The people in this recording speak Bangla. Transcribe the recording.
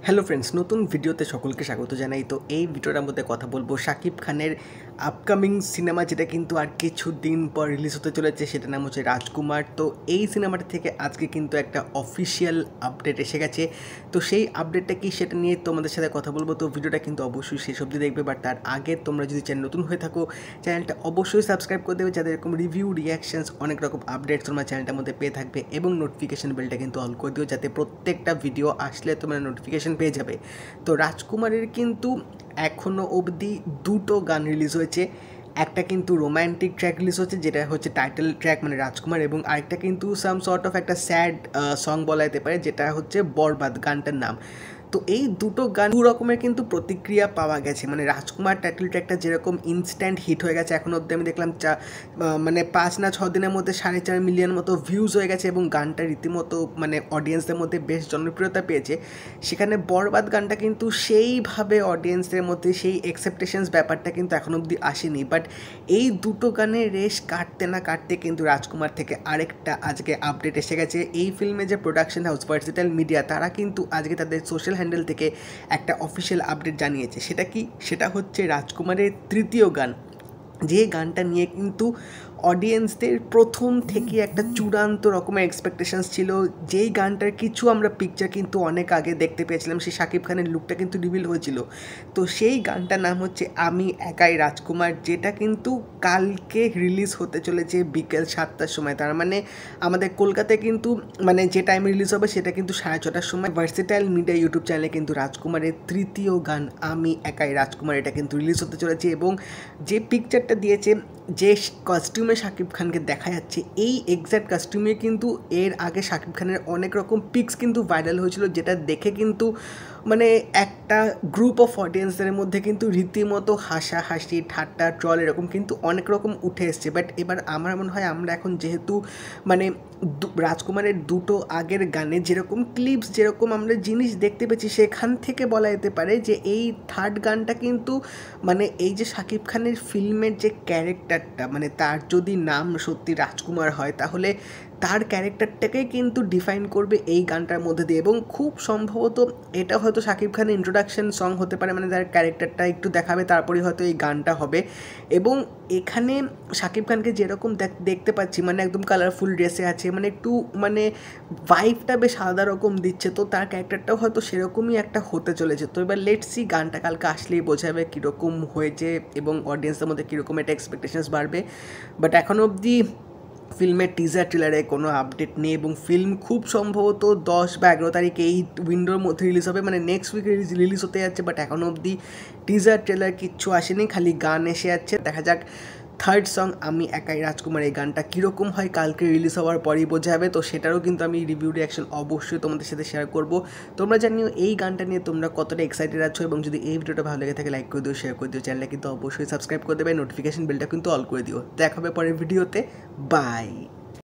হ্যালো ফ্রেন্ডস, নতুন ভিডিওতে সকলকে স্বাগত জানাই। তো এই ভিডিওটার মধ্যে কথা বলবো শাকিব খানের আপকামিং সিনেমা, যেটা কিন্তু আর কিছুদিন পর রিলিজ হতে চলেছে, সেটার নাম হচ্ছে রাজকুমার। তো এই সিনেমাটা থেকে আজকে কিন্তু একটা অফিসিয়াল আপডেট এসে গেছে। তো সেই আপডেটটা কি সেটা নিয়ে তোমাদের সাথে কথা বলবো। তো ভিডিওটা কিন্তু অবশ্যই শেষ অবধি দেখবে, বাট তার আগে তোমরা যদি চ্যানেল নতুন হয়ে থাকো চ্যানেলটা অবশ্যই সাবস্ক্রাইব করে দেবে, যাতে এরকম রিভিউ, রিয়াকশনস, অনেক রকম আপডেটস তোমরা চ্যানেলটার মধ্যে পেয়ে থাকবে। এবং নোটিফিকেশন বেলটা কিন্তু অল করে দিও, যাতে প্রত্যেকটা ভিডিও আসলে তোমরা নোটিফিকেশন পেয়ে যাবে। তো রাজকুমারের কিন্তু এখনও অবধি দুটো গান রিলিজ হয়েছে। একটা কিন্তু রোম্যান্টিক ট্র্যাক রিলিজ হচ্ছে, যেটা হচ্ছে টাইটেল ট্র্যাক মানে রাজকুমার, এবং আরেকটা কিন্তু সাম সর্ট অফ একটা স্যাড সং বলা যেতে পারে, যেটা হচ্ছে বরবাদ গানটার নাম। তো এই দুটো গান দু রকমের কিন্তু প্রতিক্রিয়া পাওয়া গেছে। মানে রাজকুমার টাইটেল ট্র্যাকটা যেরকম ইনস্ট্যান্ট হিট হয়ে গেছে, এখন অবধি আমি দেখলাম মানে 5 না 6 দিনের মধ্যে 4.5 মিলিয়ন মতো ভিউজ হয়ে গেছে, এবং গানটা রীতিমতো মানে অডিয়েন্সদের মধ্যে বেশ জনপ্রিয়তা পেয়েছে। সেখানে বরবাদ গানটা কিন্তু সেইভাবে অডিয়েন্সদের মধ্যে সেই এক্সেপ্টেশনস ব্যাপারটা কিন্তু এখন অবধি আসেনি। বাট এই দুটো গানের রেশ কাটতে না কাটতে কিন্তু রাজকুমার থেকে আরেকটা আজকে আপডেট এসে গেছে। এই ফিল্মে যে প্রোডাকশন হাউস ভার্সেটাইল মিডিয়া, তারা কিন্তু আজকে তাদের সোশ্যাল হ্যান্ডেল থেকে একটা অফিসিয়াল আপডেট জানিয়েছে। সেটা কি? সেটা হচ্ছে রাজকুমারের তৃতীয় গান, যে গানটা নিয়ে কিন্তু অডিয়েন্সদের প্রথম থেকে একটা চূড়ান্ত রকমের এক্সপেকটেশনস ছিল। যেই গানটার কিছু আমরা পিকচার কিন্তু অনেক আগে দেখতে পেয়েছিলাম, সেই শাকিব খানের লুকটা কিন্তু রিভিল হয়েছিল। তো সেই গানটার নাম হচ্ছে আমি একাই রাজকুমার, যেটা কিন্তু কালকে রিলিজ হতে চলেছে বিকেল 7টার সময়। তার মানে আমাদের কলকাতায় কিন্তু মানে যে টাইমে রিলিজ হবে সেটা কিন্তু 6:30টার সময় ভার্সেটাইল মিডিয়া ইউটিউব চ্যানেলে কিন্তু রাজকুমারের তৃতীয় গান আমি একাই রাজকুমার এটা কিন্তু রিলিজ হতে চলেছে। এবং যে পিকচারটা দিয়েছে, যে কস্টিউমে শাকিব খানকে দেখা যাচ্ছে, এই এক্স্যাক্ট কস্টিউমে কিন্তু এর আগে শাকিব খানের অনেক রকম পিক্স কিন্তু ভাইরাল হয়েছিল, যেটা দেখে কিন্তু মানে একটা গ্রুপ অফ অডিয়েন্সদের মধ্যে কিন্তু রীতিমতো হাসাহাসি, ঠাট্টা, ট্রল এরকম কিন্তু অনেক রকম উঠে এসছে। বাট এবার আমার মনে হয় আমরা এখন যেহেতু মানে রাজকুমারের দুটো আগের গানে যেরকম ক্লিপস, যেরকম আমরা জিনিস দেখতে পেয়েছি, সেখান থেকে বলা যেতে পারে যে এই থার্ড গানটা কিন্তু মানে এই যে শাকিব খানের ফিল্মের যে ক্যারেক্টারটা, মানে তার যদি নাম সত্যি রাজকুমার হয়, তাহলে তার ক্যারেক্টারটাকেই কিন্তু ডিফাইন করবে এই গানটার মধ্যে দিয়ে। এবং খুব সম্ভবত এটা হয়তো শাকিব খানের ইন্ট্রোডাকশন সং হতে পারে, মানে তার ক্যারেক্টারটা একটু দেখাবে, তারপরেই হয়তো এই গানটা হবে। এবং এখানে শাকিব খানকে যেরকম দেখতে পাচ্ছি, মানে একদম কালারফুল ড্রেসে আছে, মানে একটু মানে ভাইবটা বেশ আলাদা রকম দিচ্ছে। তো তার ক্যারেক্টারটাও হয়তো সেরকমই একটা হতে চলেছে। তো এবার লেটস সি, গানটা কালকে আসলেই বোঝাবে কীরকম হয়েছে এবং অডিয়েন্সের মধ্যে কীরকম একটা এক্সপেকটেশনস বাড়বে। বাট এখনও অবধি ফিল্মের টিজার ট্রেলারে কোনো আপডেট নেই, এবং ফিল্ম খুব সম্ভবত 10 বা 11 তারিখ এই উইন্ডোর মধ্যে রিলিজ হবে, মানে নেক্সট উইকে রিলিজ হতে যাচ্ছে। বাট এখনও অবধি টিজার ট্রেলার কিচ্ছু আসেনি, খালি গান এসে যাচ্ছে। দেখা যাক থার্ড সং আমি একাই রাজকুমার, এই গানটা কীরকম হয় কালকে রিলিজ হওয়ার পরেই বোঝা যাবে। তো সেটারও কিন্তু আমি রিভিউ রিয়াকশন অবশ্যই তোমাদের সাথে শেয়ার করব। তোমরা জানিও এই গানটা নিয়ে তোমরা কতটা এক্সাইটেড আছো, এবং যদি এই ভিডিওটা ভালো লেগে থাকে লাইক করে দিও, শেয়ার করে দিও, চ্যানেলটা কিন্তু অবশ্যই সাবস্ক্রাইব করে দেবে, নোটিফিকেশন বেলটা কিন্তু অল করে দিও। দেখা হবে পরের ভিডিওতে। বাই।